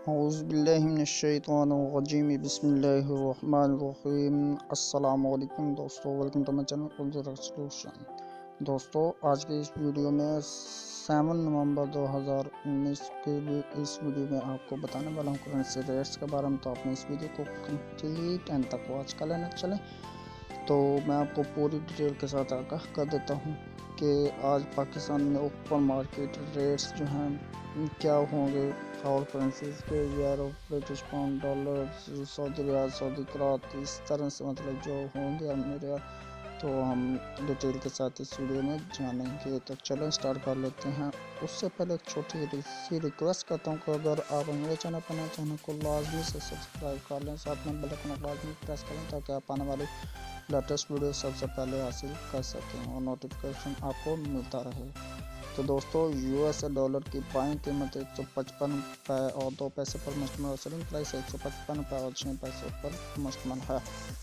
औज़ुबिल्लाहिमिनश्शैतानिर्रजीम बिस्मिल्लाहिर्रहमानिर्रहीम। अस्सलामु अलैकुम दोस्तों, welcome to my channel Urdu solution. दोस्तों, आज की इस वीडियो में 7 नवंबर 2019 के इस वीडियो में आपको बताने वाला हूँ करेंसी रेट्स के बारे में। तो आपने इस वीडियो को कंप्लीट एंड तक वॉच कर लेना। चलें तो मैं आपको पूरी डिटेल के साथ आगाह कर देता हूँ कि आज पाकिस्तान में ओपन मार्केट रेट्स जो हैं क्या होंगे और करेंसीज के, euro, British pound, dollar, Saudi riyal, Saudi करात, इस तरह से मतलब जो होंगे मेरे, तो हम डिटेल के साथ इस वीडियो में जानेंगे। तो चलें स्टार्ट कर लेते हैं। उससे पहले एक छोटी सी रिक्वेस्ट करता हूँ कि अगर आप मेरे चैनल पर नए, चैनल को लाजमी से सब्सक्राइब कर लें, साथ में बेल आइकन लाजमी प्रेस करें ताकि आप आने वाली लेटेस्ट वीडियो सबसे पहले हासिल कर सकें और नोटिफिकेशन आपको मिलता रहे। तो दोस्तों, यूएस डॉलर की बाइंग कीमत 155 रुपये और 2 पैसे पर मुश्तमिल, सेलिंग प्राइस 155 रुपये और 6 पैसे पर मुश्तमिल है।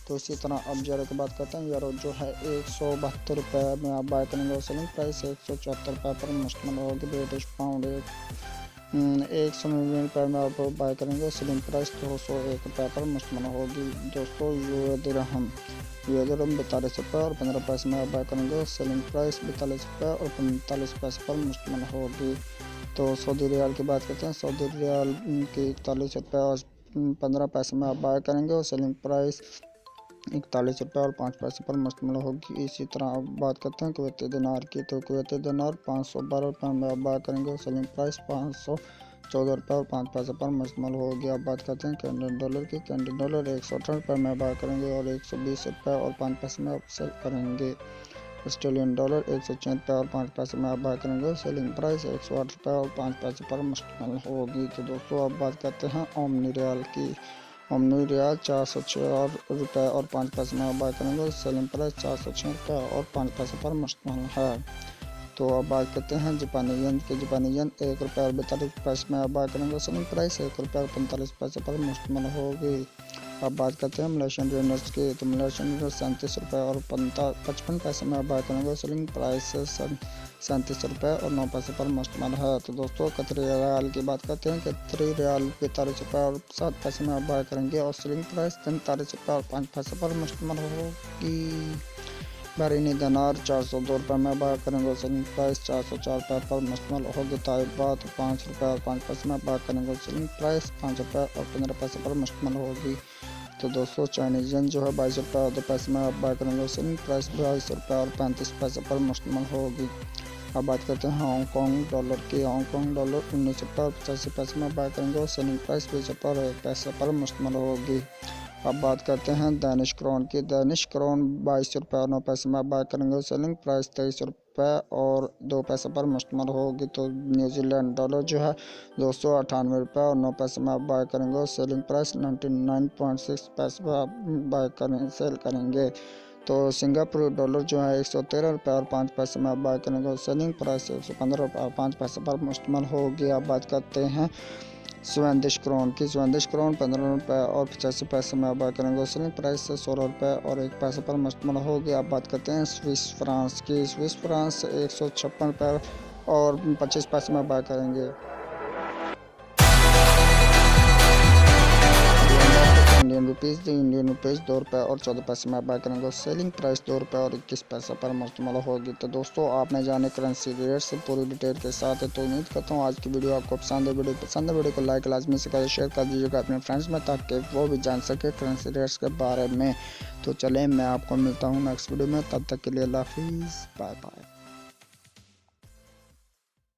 तो इसी तरह अब यूरो की बात करते हैं। यूरो जो है 172 रुपये में आप बाय करेंगे और सेलिंग प्राइस 174 रुपये पर मुश्तमिल होगी। ब्रिटिश पाउंड 199 रुपये में आप बाय करेंगे, सेलिंग प्राइस 201 रुपये पर मुश्तमिल होगी। दोस्तों, यूरो दिरहम 42 रुपये और 15 पैसे में आप बाय करेंगे, सेलिंग प्राइस 42 रुपये और 45 पैसे पर मुश्तमिल होगी। तो सऊदी रियाल की बात करते हैं। सऊदी रियाल की 41 रुपये और 15 पैसे में आप बाय करेंगे और सेलिंग प्राइस 41 रुपये और 5 पैसे पर मुश्तमिल होगी। इसी तरह आप बात करते हैं कुवैती दिनार की। तो कुवैती दिनार 512 रुपये में आप बाय करेंगे और सेलिंग प्राइस 514 रुपये और 5 पैसे पर मुश्तमिल होगी। आप बात करते हैं कैनेडियन डॉलर की। कैनेडियन डॉलर 118 रुपये में बाय करेंगे और 120 रुपये और 5 पैसे में आप सेल करेंगे। ऑस्ट्रेलियन डॉलर 106 रुपये और 5 पैसे में आप बाय करेंगे, सेलिंग प्राइस 108 रुपये और 5 पैसे पर मुश्तमिल होगी। तो दोस्तों, आप बात करते हैं ओमनी रियाल की। ओमनी रियाल 404 रुपये और 5 पैसे में आप बाय करेंगे, सेलिंग प्राइस 406 रुपये और 5 पैसे पर मुश्तमिल है। तो अब बात करते हैं जापानी येन के। जापानी येन 1 रुपये और 42 पैसे में आप बाय करेंगे, सेलिंग प्राइस 1 रुपये और 45 पैसे पर मुश्तमिल होगी। अब बात करते हैं मलेशियन रियाल्स की। तो मलेशियन रियाल 37 रुपये और 55 पैसे में आप बाय करेंगे, सेलिंग प्राइस 37 रुपये और 9 पैसे पर मुश्तमिल है। तो दोस्तों, कतरी रियाल की बात करते हैं। कतरी रियाल 45 रुपये और 7 पैसे में आप बाय करेंगे और सेलिंग प्राइस 43 रुपये और 5 पैसे पर मुश्तमिल होगी। बहरीनी दिनार 402 रुपये में बाय करेंगे और सेलिंग प्राइस 404 रुपये पर मुश्तमिल होगी। ताई बात 5 रुपये और 5 पैसे में बाय करेंगे और सेलिंग प्राइस 5 रुपये और 15 पैसे पर मुश्तमिल होगी। तो दोस्तों, चाइनीज येन जो है 22 रुपये और 2 पैसे में आप बाय करेंगे और सेलिंग प्राइस 22 रुपये और 35 पैसे पर मुश्तमिल होगी। अब बात करते हैं हांगकॉन्ग डॉलर की। हांगकॉन्ग डॉलर 19 रुपये और 85 पैसे में बाय करेंगे और सेलिंग प्राइस 20 रुपये और 1 पैसे पर मुश्तमिल होगी। अब बात करते हैं दैनिश क्रोन की। दैनिश क्रोन 22 रुपये और 9 पैसे में बाय करेंगे और सेलिंग प्राइस 23 रुपये और 2 पैसे पर मुश्तमिल होगी। तो न्यूजीलैंड डॉलर जो है 298 रुपये और 9 पैसे में आप बाय करेंगे और सेलिंग प्राइस 99.6 पैसे पर आप सेल करेंगे। तो सिंगापुर डॉलर जो है 113 रुपये और 5 पैसे में आप बाय करेंगे और सेलिंग प्राइस 115 रुपये और 5 पैसे पर मुश्तमिल होगी। आप बात करते हैं स्वीडिश क्रोन की। स्वीडिश क्रोन 15 रुपये और 85 पैसे में आप बाय करेंगे और सेलिंग प्राइस 16 रुपये और 1 पैसे पर मुश्तमिल होगी। आप बात करते हैं स्विस फ्रांस की। स्विस फ्रांस 156 रुपये और 25 पैसे में बाय करेंगे। इंडियन रुपीज़ 2 रुपये और 14 पैसे में बाय करेंगे और सेलिंग प्राइस 2 रुपये और 21 पैसे पर मुश्तमिल होगी। तो दोस्तों, आपने जाने करेंसी रेट से पूरी डिटेल के साथ है। तो उम्मीद करता हूँ आज की वीडियो आपको पसंद है। वीडियो को लाइक लाजमी से करें, शेयर कर दीजिएगा अपने फ्रेंड्स में ताकि वो भी जान सके करेंसी रेट्स के बारे में। तो चलें, मैं आपको मिलता हूँ नेक्स्ट वीडियो में। तब तक के लिए अल्लाह हाफिज़, बाय बाय।